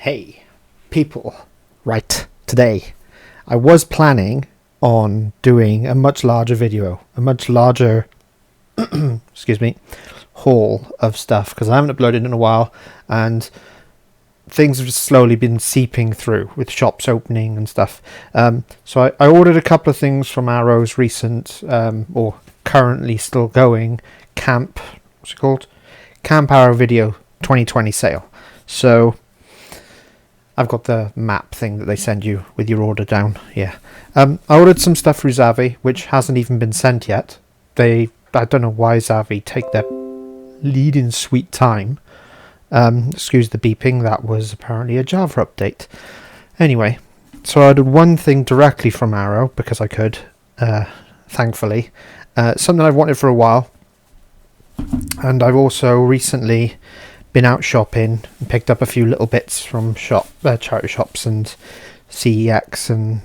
Hey, people. Right, today I was planning on doing a much larger video, a much larger, excuse me, haul of stuff because I haven't uploaded in a while and things have just slowly been seeping through with shops opening and stuff. So I ordered a couple of things from Arrow's recent, or currently still going, what's it called? Camp Arrow Video 2020 sale. So I've got the map thing that they send you with your order down. Yeah. I ordered some stuff through Zavi, which hasn't even been sent yet. I don't know why Zavi take their leading sweet time. Excuse the beeping, that was apparently a Java update. Anyway, so I ordered one thing directly from Arrow, because I could, thankfully. Something I've wanted for a while. And I've also recently been out shopping and picked up a few little bits from charity shops and CEX and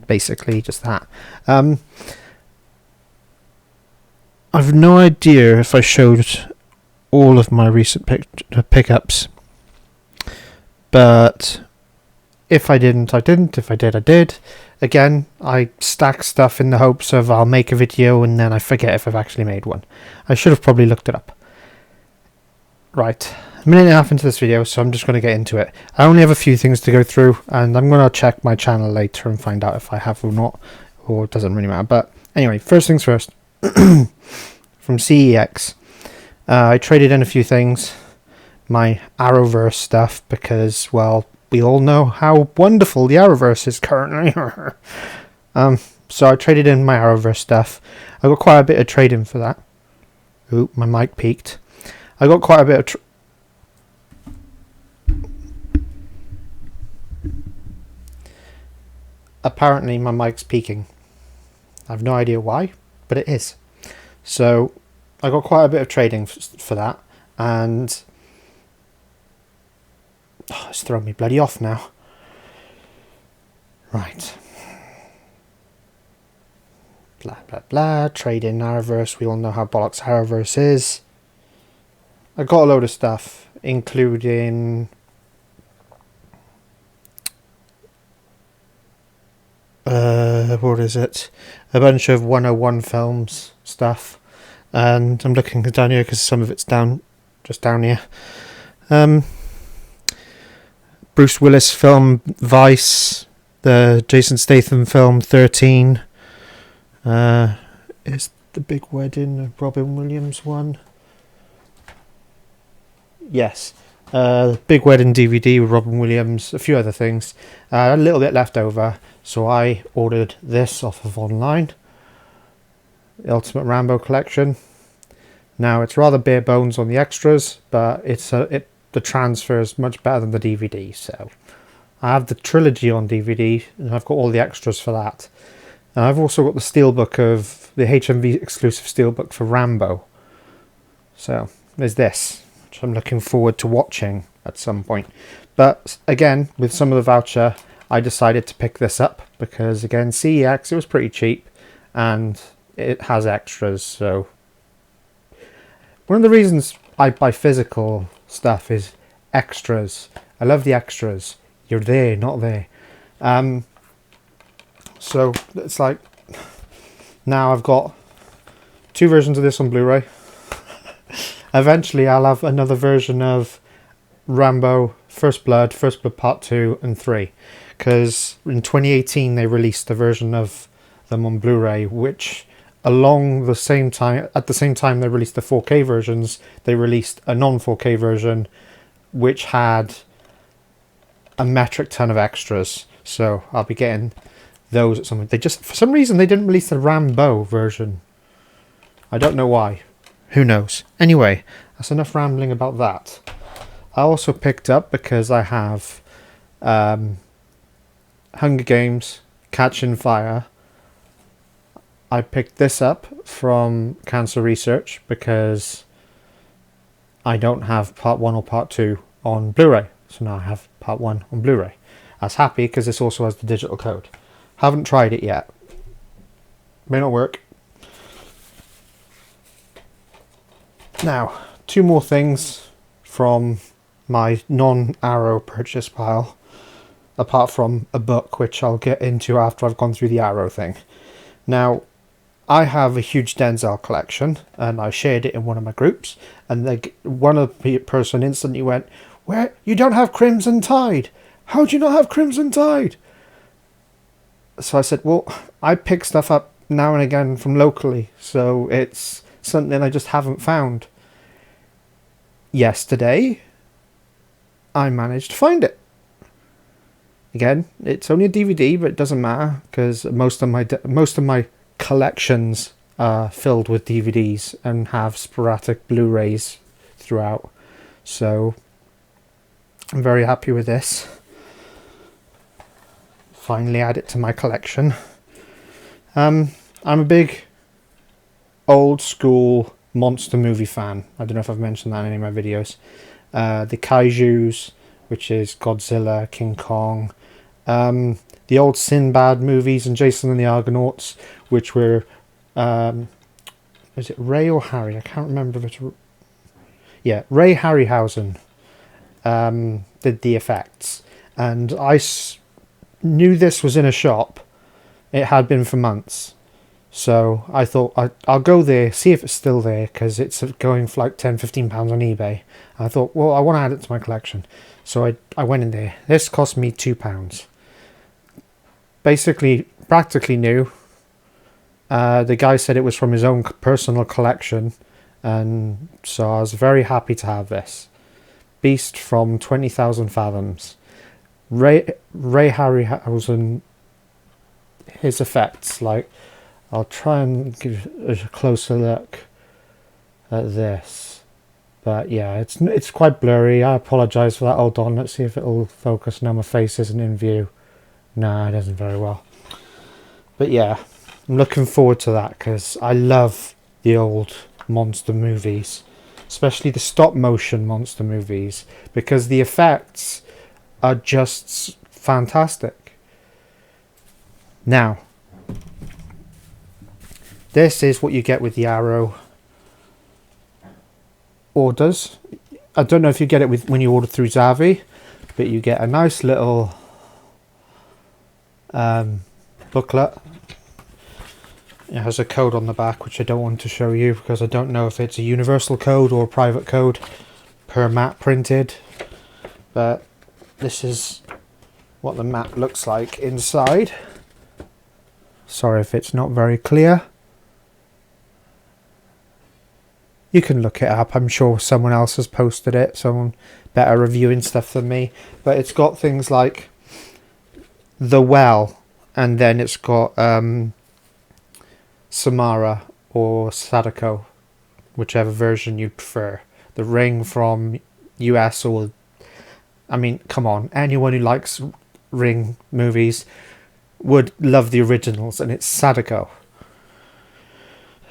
basically just that. I've no idea if I showed all of my recent pickups, but if I didn't, I didn't. If I did, I did. Again, I stack stuff in the hopes of I'll make a video and then I forget if I've actually made one. I should have probably looked it up. Right, a minute and a half into this video, so I'm just going to get into it. I only have a few things to go through, and I'm going to check my channel later and find out if I have or not, or it doesn't really matter. But anyway, first things first, from CEX, I traded in a few things, my Arrowverse stuff, because, well, we all know how wonderful the Arrowverse is currently. So I traded in my Arrowverse stuff. I got quite a bit of trade-in for that. Ooh, my mic peaked. I got quite a bit of apparently my mic's peaking. I have no idea why, but it is. So I got quite a bit of trading for that, and it's thrown me bloody off now. Right. Blah blah blah. Trade in Arrowverse. We all know how bollocks Arrowverse is. I got a load of stuff, including what is it? A bunch of 101 films stuff, and I'm looking down here because some of it's just down here. Bruce Willis film Vice, the Jason Statham film 13. Is the Big Wedding of Robin Williams one? Yes, Big Wedding DVD with Robin Williams, a few other things, a little bit left over, so I ordered this off of online, the Ultimate Rambo Collection. Now it's rather bare bones on the extras, but the transfer is much better than the DVD, so I have the trilogy on DVD and I've got all the extras for that. And I've also got the steelbook of the HMV exclusive steelbook for Rambo, so there's this, which I'm looking forward to watching at some point. But again, with some of the voucher, I decided to pick this up because, again, CEX, it was pretty cheap and it has extras. So one of the reasons I buy physical stuff is extras. I love the extras. You're there, not there. So it's like, now I've got 2 versions of this on Blu-ray. Eventually I'll have another version of Rambo First Blood Part 2 and 3, because in 2018 they released a version of them on Blu-ray, which at the same time they released the 4K versions, they released a non-4K version which had a metric ton of extras. So I'll be getting those at some point. For some reason they didn't release the Rambo version. I don't know why. Who knows? Anyway, that's enough rambling about that. I also picked up, because I have Hunger Games, Catching Fire. I picked this up from Cancer Research because I don't have part 1 or part 2 on Blu-ray. So now I have part 1 on Blu-ray. I was happy because this also has the digital code. Haven't tried it yet. May not work. Now, 2 more things from my non-Arrow purchase pile, apart from a book, which I'll get into after I've gone through the Arrow thing. Now, I have a huge Denzel collection, and I shared it in one of my groups, and one of the person instantly went, "Where? You don't have Crimson Tide? How do you not have Crimson Tide?" So I said, well, I pick stuff up now and again from locally, so it's something I just haven't found. Yesterday, I managed to find it. Again, it's only a DVD, but it doesn't matter, because most of my collections are filled with DVDs and have sporadic Blu-rays throughout. So I'm very happy with this. Finally add it to my collection. I'm a big old school monster movie fan. I don't know if I've mentioned that in any of my videos. The Kaijus, which is Godzilla, King Kong, the old Sinbad movies, and Jason and the Argonauts, which were is it Ray or Harry? I can't remember if it's Ray Harryhausen did the effects, and I knew this was in a shop. It had been for months, so I thought I'll go there, see if it's still there, because it's going for like £10-15 on eBay. And I thought, well, I want to add it to my collection, so I went in there. This cost me £2. Basically, practically new. The guy said it was from his own personal collection, and so I was very happy to have this. Beast from 20,000 Fathoms. Ray Harryhausen, his effects, like, I'll try and give a closer look at this, but yeah, it's quite blurry. I apologise for that. Hold on, let's see if it'll focus now. My face isn't in view. No, it doesn't very well. But yeah, I'm looking forward to that, because I love the old monster movies, especially the stop motion monster movies, because the effects are just fantastic. Now, this is what you get with the Arrow orders. I don't know if you get it when you order through Zavi, but you get a nice little booklet. It has a code on the back, which I don't want to show you, because I don't know if it's a universal code or a private code per map printed, but this is what the map looks like inside. Sorry if it's not very clear. You can look it up. I'm sure someone else has posted it, someone better reviewing stuff than me. But it's got things like the well, and then it's got Samara or Sadako, whichever version you prefer. The ring from US, or I mean, come on, anyone who likes Ring movies would love the originals, and it's Sadako.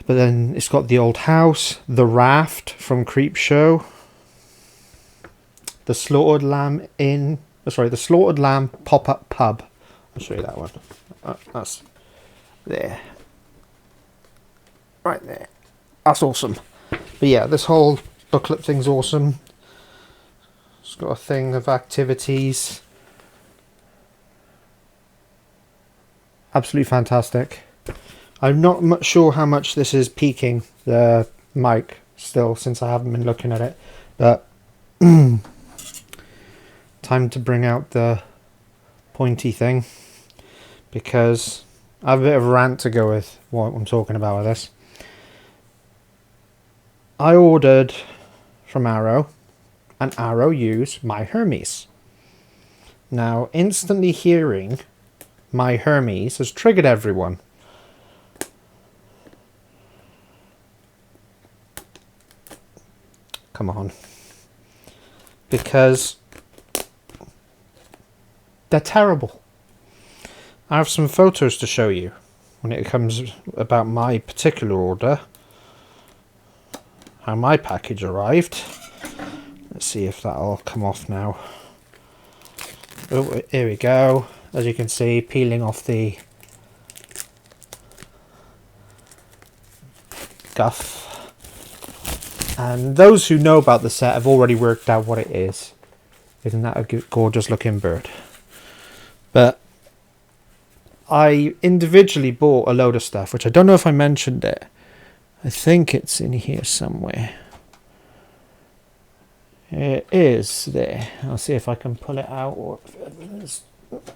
But then it's got the old house, the raft from Creepshow, the Slaughtered Lamb the Slaughtered Lamb pop-up pub. I'll show you that one. That's there. Right there. That's awesome. But yeah, this whole booklet thing's awesome. It's got a thing of activities. Absolutely fantastic. I'm not sure how much this is peaking the mic still, since I haven't been looking at it. But time to bring out the pointy thing, because I have a bit of a rant to go with what I'm talking about with this. I ordered from Arrow, and Arrow use My Hermes. Now, instantly hearing My Hermes has triggered everyone. Come on. Because they're terrible. I have some photos to show you when it comes about my particular order. How my package arrived. Let's see if that'll come off now. Oh, here we go. As you can see, peeling off the guff. And those who know about the set have already worked out what it is. Isn't that a gorgeous looking bird? But I individually bought a load of stuff, which I don't know if I mentioned it. I think it's in here somewhere. It is there. I'll see if I can pull it out or if it's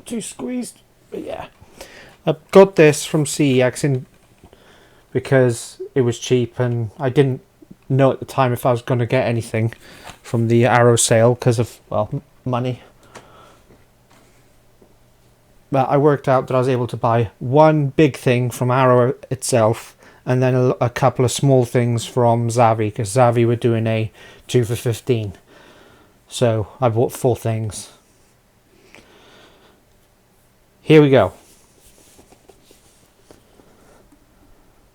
too squeezed. But yeah, I got this from CEX because it was cheap and I didn't know at the time if I was going to get anything from the Arrow sale because of, well, money. But I worked out that I was able to buy one big thing from Arrow itself and then a couple of small things from Zavvi, because Zavvi were doing a 2 for 15. So I bought 4 things. Here we go.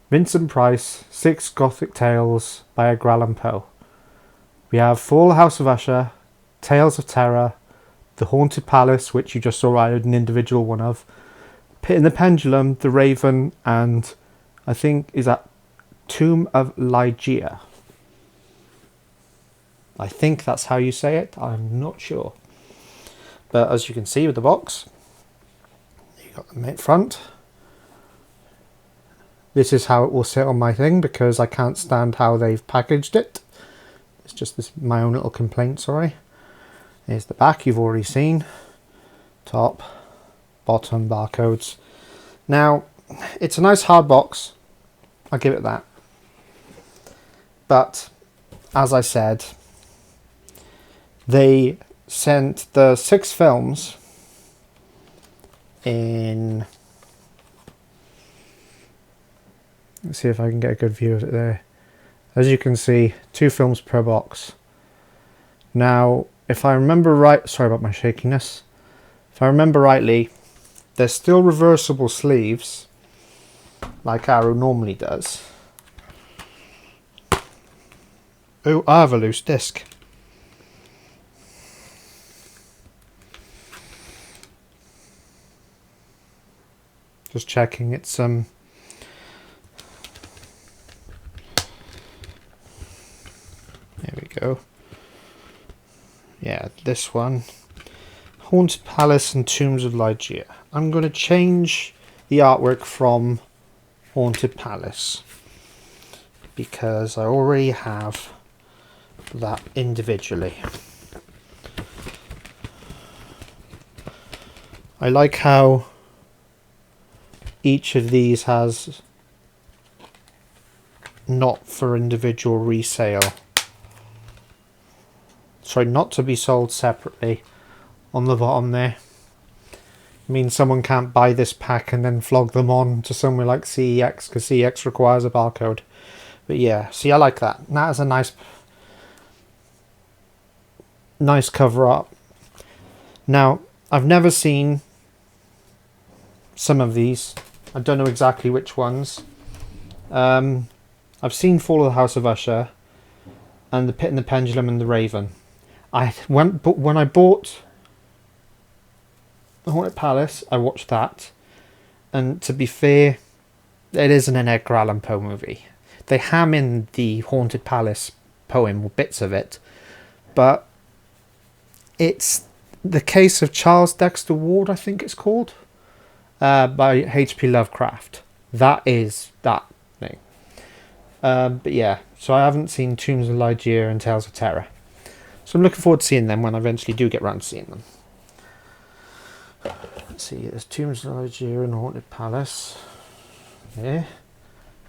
Vincent Price, 6 Gothic Tales by Edgar Allan Poe. We have Full House of Usher, Tales of Terror, The Haunted Palace, which you just saw I had an individual one of, Pit in the Pendulum, The Raven, and I think is that Tomb of Ligeia. I think that's how you say it. I'm not sure. But as you can see with the box, you got the main front. This is how it will sit on my thing because I can't stand how they've packaged it. It's just my own little complaint, sorry. Here's the back you've already seen. Top, bottom, barcodes. Now, it's a nice hard box. I'll give it that. But, as I said, they sent the 6 films in... Let's see if I can get a good view of it there. As you can see, 2 films per box. Now, if I remember right... Sorry about my shakiness. If I remember rightly, there's still reversible sleeves, like Arrow normally does. Oh, I have a loose disc. Just checking, it's there we go. Yeah, this one. Haunted Palace and Tombs of Ligeia. I'm going to change the artwork from Haunted Palace because I already have that individually. I like how each of these has not for individual resale. Sorry, not to be sold separately on the bottom there. It means someone can't buy this pack and then flog them on to somewhere like CEX because CEX requires a barcode. But yeah, see, I like that. That is a nice cover up. Now, I've never seen some of these. I don't know exactly which ones. I've seen Fall of the House of Usher and The Pit and the Pendulum and The Raven. When I bought The Haunted Palace, I watched that. And to be fair, it isn't an Edgar Allan Poe movie. They ham in the Haunted Palace poem, or bits of it, but it's the case of Charles Dexter Ward, I think it's called, by H.P. Lovecraft. That is that thing. But yeah, so I haven't seen Tombs of Ligeia and Tales of Terror. So I'm looking forward to seeing them when I eventually do get around to seeing them. Let's see, there's Tombs of Ligeia and Haunted Palace. Yeah.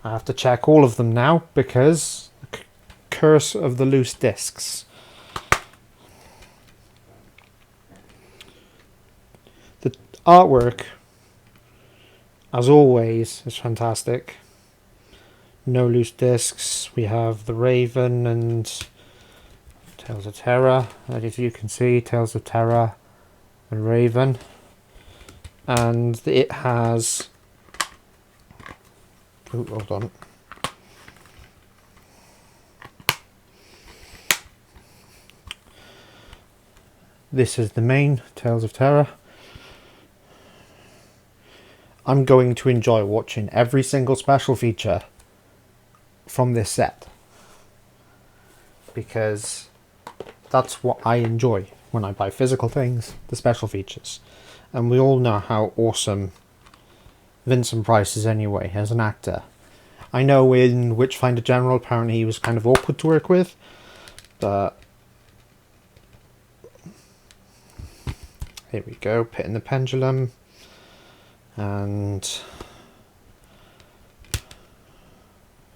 I have to check all of them now because the curse of the loose discs. The artwork, as always, is fantastic. No loose discs. We have The Raven and Tales of Terror. As you can see, Tales of Terror and Raven. And it has... Oh, hold on. This is the main Tales of Terror. I'm going to enjoy watching every single special feature from this set because that's what I enjoy. when I buy physical things, the special features. And we all know how awesome Vincent Price is anyway, as an actor. I know in Witchfinder General, apparently he was kind of awkward to work with, but here we go, Pit in the Pendulum, and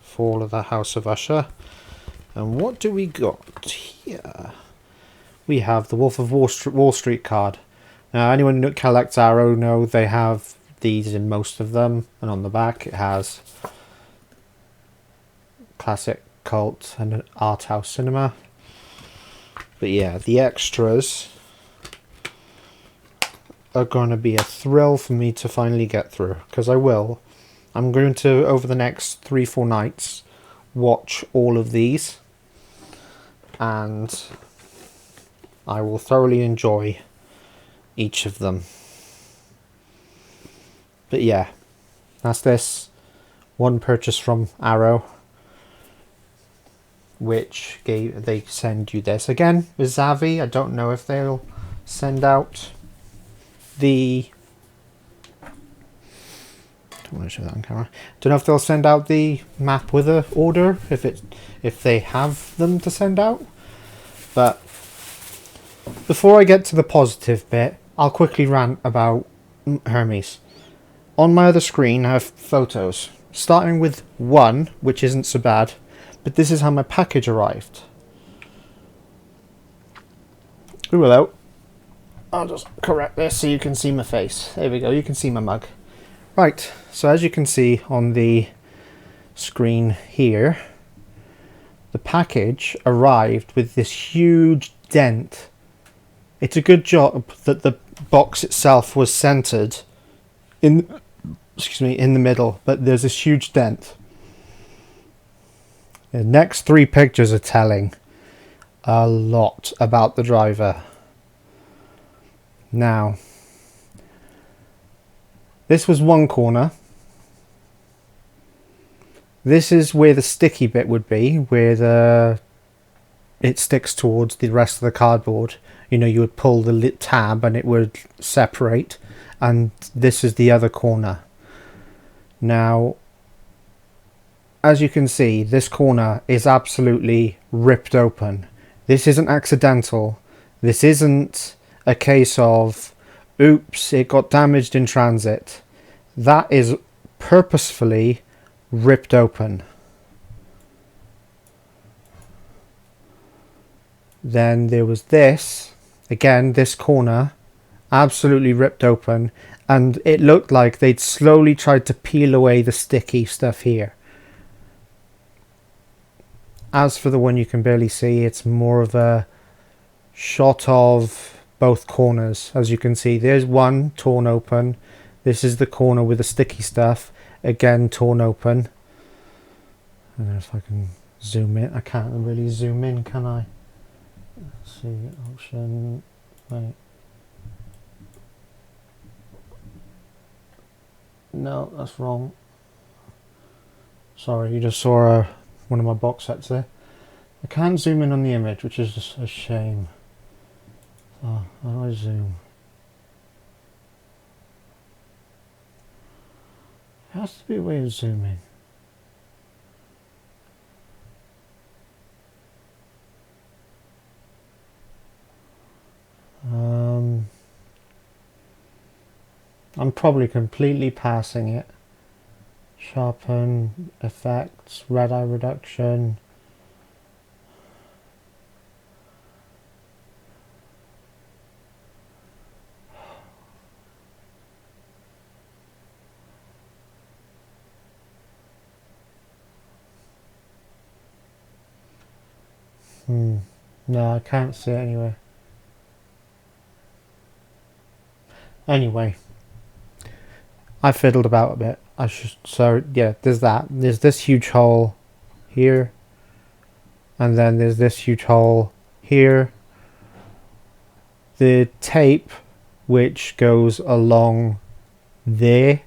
Fall of the House of Usher. And what do we got here? We have the Wolf of Wall Street card. Now, anyone who collects Arrow know they have these in most of them, and on the back it has classic, cult, and art house cinema. But yeah, the extras are going to be a thrill for me to finally get through, because I will. I'm going to, over the next 3-4 nights, watch all of these, and I will thoroughly enjoy each of them. But yeah, that's this one purchase from Arrow, which they send you this. Again, with Zavi, I don't know if they'll send out the... don't want to show that on camera. Don't know if they'll send out the map with a order, if they have them to send out. But before I get to the positive bit, I'll quickly rant about Hermes. On my other screen I have photos, starting with one, which isn't so bad, but this is how my package arrived. Ooh, hello. I'll just correct this so you can see my face. There we go, you can see my mug. Right, so as you can see on the screen here, the package arrived with this huge dent. It's a good job that the box itself was centered in the middle, but there's this huge dent. The next 3 pictures are telling a lot about the driver. Now, this was one corner. This is where the sticky bit would be, where it sticks towards the rest of the cardboard. You know, you would pull the tab and it would separate, and this is the other corner. Now, as you can see, this corner is absolutely ripped open. This isn't accidental. This isn't a case of, oops, it got damaged in transit. That is purposefully ripped open. Then there was this, again, this corner, absolutely ripped open, and it looked like they'd slowly tried to peel away the sticky stuff here. As for the one you can barely see, it's more of a shot of both corners. As you can see, there's one torn open. This is the corner with the sticky stuff, again torn open. I don't know if I can zoom in. I can't really zoom in, can I? Let's see, option, wait. No, that's wrong. Sorry, you just saw one of my box sets there. I can't zoom in on the image, which is just a shame. Oh, how do I zoom? There has to be a way of zooming. I'm probably completely passing it. Sharpen, effects, red eye reduction. No, I can't see it anyway. Anyway, I fiddled about a bit. So yeah, there's that. There's this huge hole here, and then there's this huge hole here. The tape, which goes along there.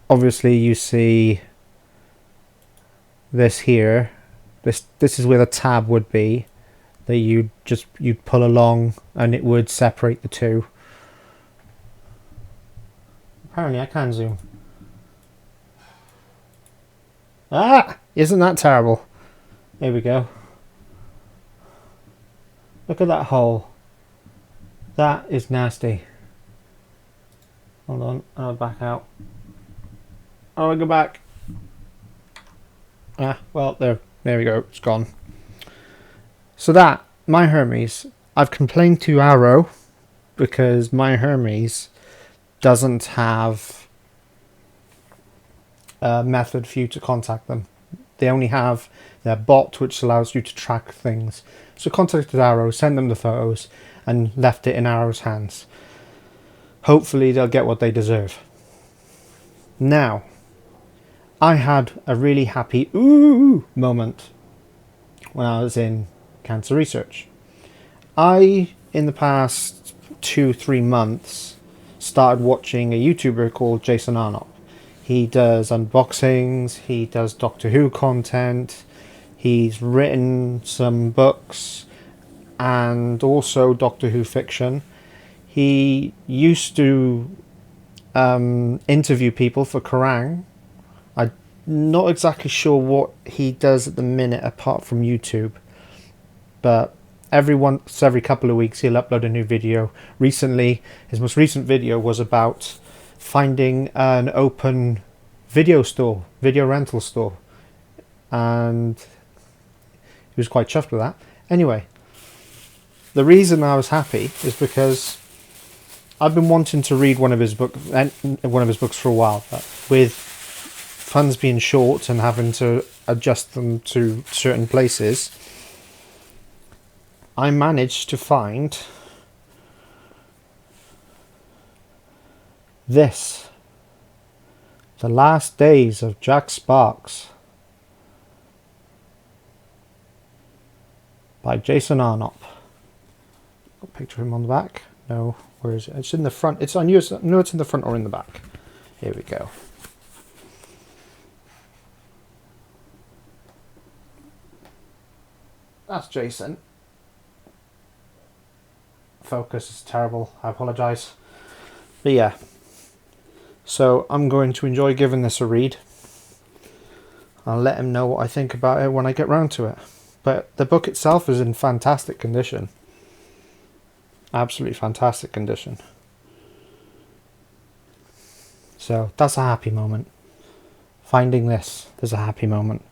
Obviously, you see this here. This is where the tab would be. that you'd pull along and it would separate the two. Apparently I can zoom. Ah! Isn't that terrible? Here we go. Look at that hole. That is nasty. Hold on, I'll back out. Oh, I go back. Ah, well, there we go. It's gone. So that, my Hermes, I've complained to Arrow because my Hermes doesn't have a method for you to contact them. They only have their bot, which allows you to track things. So contacted Arrow, sent them the photos, and left it in Arrow's hands. Hopefully they'll get what they deserve. Now, I had a really happy ooh moment when I was in cancer research. I, in the past 2-3 months, started watching a YouTuber called Jason Arnopp. He does unboxings, he does Doctor Who content, he's written some books and also Doctor Who fiction. He used to interview people for Kerrang. I'm not exactly sure what he does at the minute apart from YouTube, but every couple of weeks he'll upload a new video. Recently, his most recent video was about finding an open video rental store, and he was quite chuffed with that. Anyway, the reason I was happy is because I've been wanting to read one of his books for a while, but with funds being short and having to adjust them to certain places, I managed to find this, The Last Days of Jack Sparks by Jason Arnopp. Got a picture of him on the back. No, where is it? It's in the front. It's on yours. No, it's in the front or in the back. Here we go. That's Jason. Focus is terrible. I apologise. But yeah. So I'm going to enjoy giving this a read. I'll let him know what I think about it when I get round to it. But the book itself is in fantastic condition. Absolutely fantastic condition. So that's a happy moment. Finding this is a happy moment.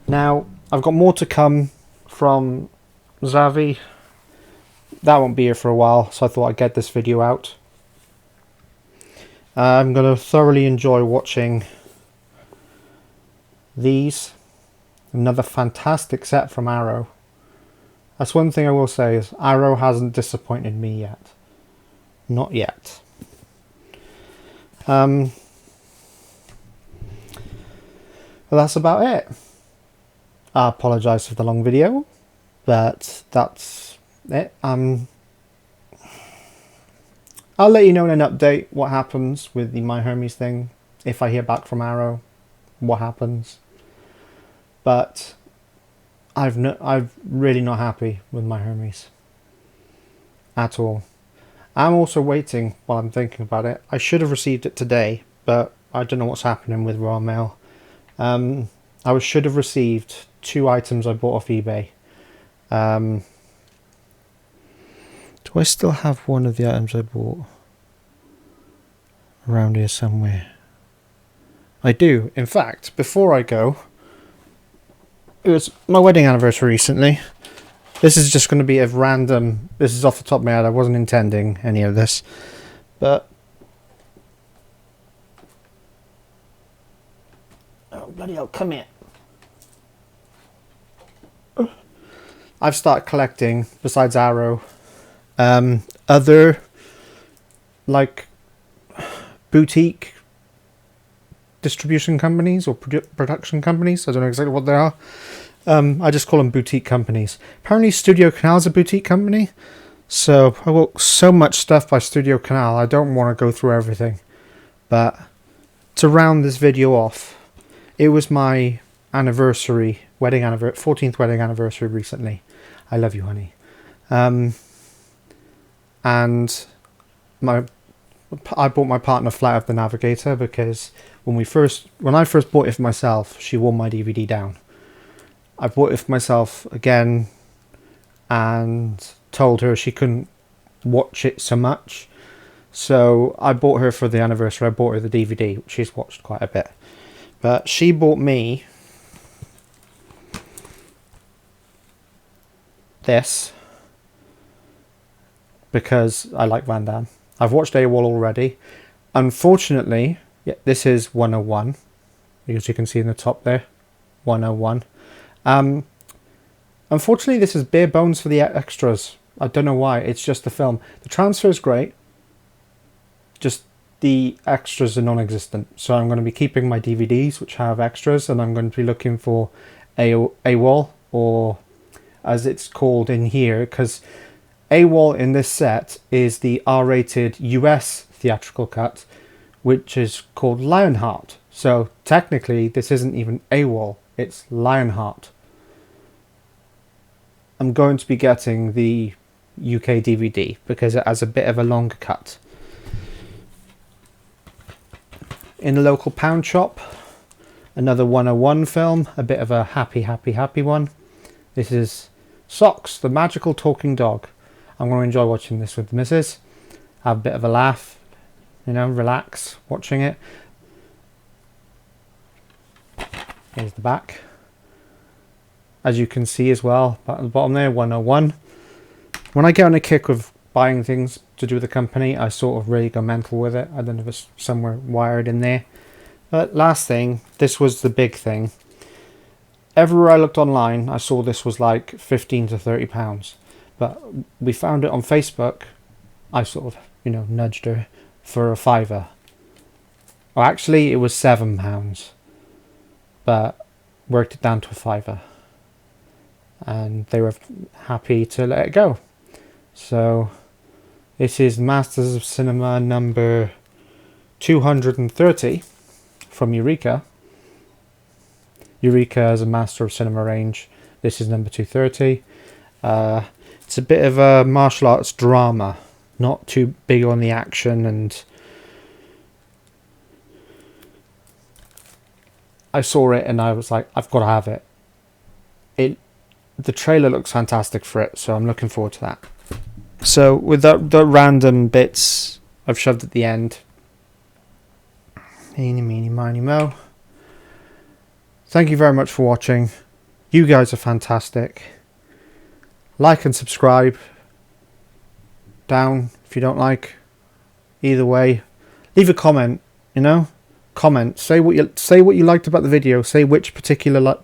Now, I've got more to come from Xavi. That won't be here for a while, so I thought I'd get this video out. I'm going to thoroughly enjoy watching these. Another fantastic set from Arrow. That's one thing I will say, is Arrow hasn't disappointed me yet. Not yet. Well, that's about it. I apologise for the long video, but that's it. I'll let you know in an update what happens with the My Hermes thing. If I hear back from Arrow, what happens. But I'm really not happy with My Hermes at all. I'm also waiting while I'm thinking about it. I should have received it today, but I don't know what's happening with Royal Mail. I should have received 2 items I bought off eBay. Do I still have one of the items I bought around here somewhere? I do. In fact, before I go, it was my wedding anniversary recently. This is just going to be a random... This is off the top of my head. I wasn't intending any of this. But... Oh, bloody hell, come here. I've started collecting, besides Arrow, other, like, boutique distribution companies or production companies. I don't know exactly what they are. I just call them boutique companies. Apparently Studio Canal is a boutique company. So I got so much stuff by Studio Canal, I don't want to go through everything. But to round this video off, it was my 14th wedding anniversary recently. I love you, honey. And I bought my partner Flight of the Navigator because when I first bought it for myself, she wore my DVD down. I bought it for myself again and told her she couldn't watch it so much. So I bought her for the anniversary, I bought her the DVD, which she's watched quite a bit. But she bought me this because I like Van Damme. I've watched AWOL already. Unfortunately, yeah, this is 101, as you can see in the top there, 101. Unfortunately, this is bare bones for the extras. I don't know why. It's just the film. The transfer is great. Just the extras are non-existent. So I'm going to be keeping my DVDs, which have extras, and I'm going to be looking for AWOL, or as it's called in here, because AWOL in this set is the R-rated US theatrical cut, which is called Lionheart. So technically, this isn't even AWOL, it's Lionheart. I'm going to be getting the UK DVD because it has a bit of a longer cut. In the local pound shop, another 101 film, a bit of a happy one. This is Socks, the Magical Talking Dog. I'm going to enjoy watching this with the missus. Have a bit of a laugh, you know, relax watching it. Here's the back. As you can see as well, at the bottom there, 101. When I get on a kick of buying things to do with the company, I sort of really go mental with it. I don't know if it's somewhere wired in there. But last thing, this was the big thing. Everywhere I looked online, I saw this was like 15 to 30 pounds. But we found it on Facebook. I sort of, you know, nudged her for a £5. Well, actually, it was £7. But worked it down to a £5. And they were happy to let it go. So this is Masters of Cinema number 230 from Eureka. Eureka has a Master of Cinema range. This is number 230. It's a bit of a martial arts drama, not too big on the action, and I saw it and I was like, I've got to have it. The trailer looks fantastic for it, so I'm looking forward to that. So with the random bits I've shoved at the end. Eeny, meeny, miny, mo. Thank you very much for watching. You guys are fantastic. Like and subscribe. Down if you don't like. Either way. Leave a comment, you know? Comment. Say what you liked about the video. Say which particular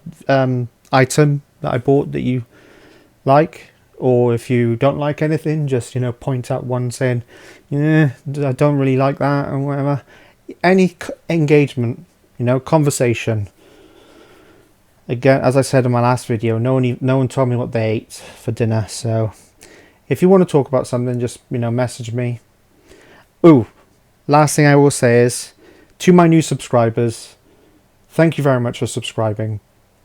item that I bought that you like, or if you don't like anything, just, you know, point out one saying, yeah, I don't really like that, or whatever. Any engagement, you know, conversation. Again, as I said in my last video, no one told me what they ate for dinner, so if you want to talk about something, just, you know, message me. Ooh, last thing I will say is, to my new subscribers, thank you very much for subscribing.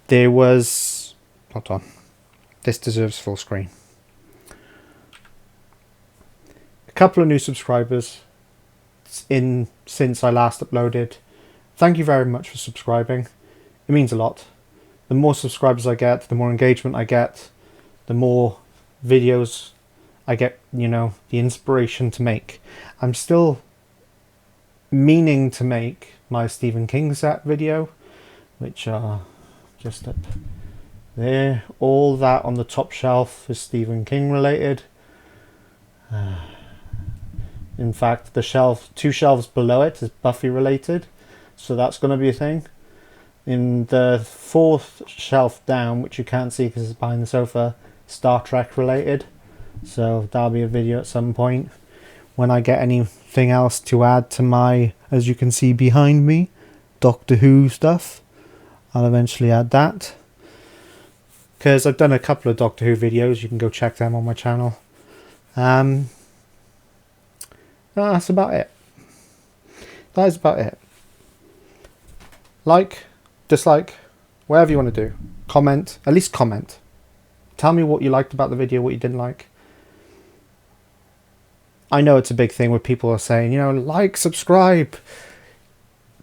There was... Hold on. This deserves full screen. A couple of new subscribers since I last uploaded. Thank you very much for subscribing. It means a lot. The more subscribers I get, the more engagement I get, the more videos I get, you know, the inspiration to make. I'm still meaning to make my Stephen King set video, which are just up there. All that on the top shelf is Stephen King related. In fact, the two shelves below it is Buffy related, so that's going to be a thing. In the fourth shelf down, which you can't see because it's behind the sofa, Star Trek related, so that'll be a video at some point. When I get anything else to add to my, as you can see behind me, Doctor Who stuff, I'll eventually add that. Because I've done a couple of Doctor Who videos, you can go check them on my channel. That's about it. That is about it. Like, dislike, whatever you want to do. Comment, at least comment. Tell me what you liked about the video, what you didn't like. I know it's a big thing where people are saying, you know, like, subscribe,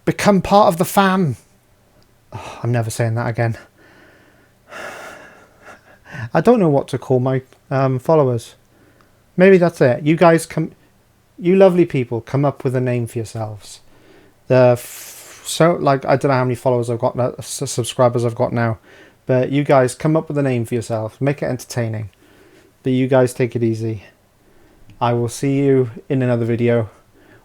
become part of the fam. Oh, I'm never saying that again. I don't know what to call my followers. Maybe that's it. You guys you lovely people, come up with a name for yourselves. So, like, I don't know how many followers I've got now, subscribers I've got now, but you guys come up with a name for yourself. Make it entertaining. But you guys take it easy. I will see you in another video,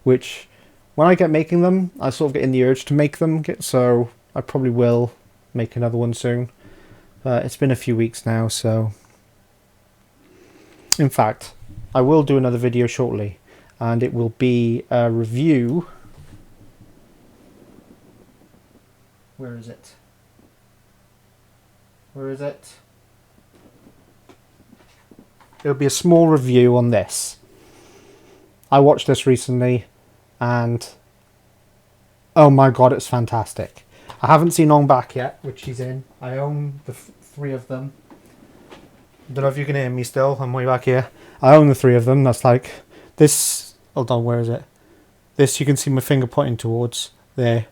which, when I get making them, I sort of get in the urge to make them, so I probably will make another one soon. It's been a few weeks now, so... In fact, I will do another video shortly, and it will be a review... Where is it? Where is it? It'll be a small review on this. I watched this recently, and oh my god, it's fantastic. I haven't seen On Back yet, which she's in. I own the 3 of them. Don't know if you can hear me still. I'm way back here. I own the 3 of them. That's like this. Hold on, where is it? This you can see my finger pointing towards there.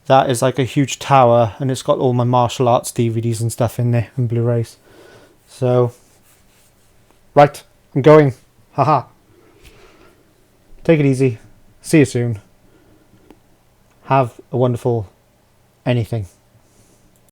That is like a huge tower, and it's got all my martial arts DVDs and stuff in there, and Blu-rays. So, right, I'm going. Haha. Take it easy. See you soon. Have a wonderful anything.